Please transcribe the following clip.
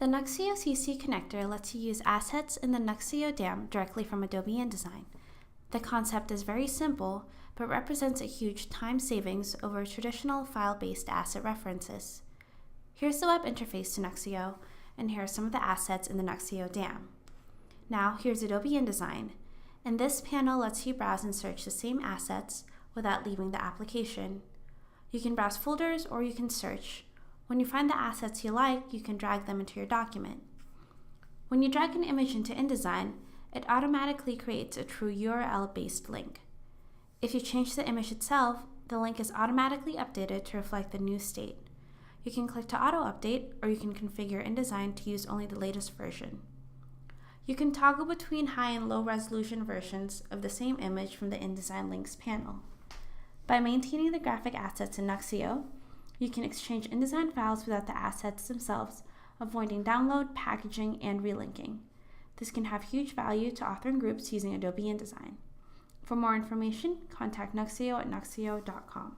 The Nuxeo CC Connector lets you use assets in the Nuxeo DAM directly from Adobe InDesign. The concept is very simple, but represents a huge time savings over traditional file-based asset references. Here's the web interface to Nuxeo, and here are some of the assets in the Nuxeo DAM. Now here's Adobe InDesign, and this panel lets you browse and search the same assets without leaving the application. You can browse folders or you can search. When you find the assets you like, you can drag them into your document. When you drag an image into InDesign, it automatically creates a true URL-based link. If you change the image itself, the link is automatically updated to reflect the new state. You can click to auto-update, or you can configure InDesign to use only the latest version. You can toggle between high and low resolution versions of the same image from the InDesign Links panel. By maintaining the graphic assets in Nuxeo, you can exchange InDesign files without the assets themselves, avoiding download, packaging, and relinking. This can have huge value to authoring groups using Adobe InDesign. For more information, contact Nuxeo at nuxeo.com.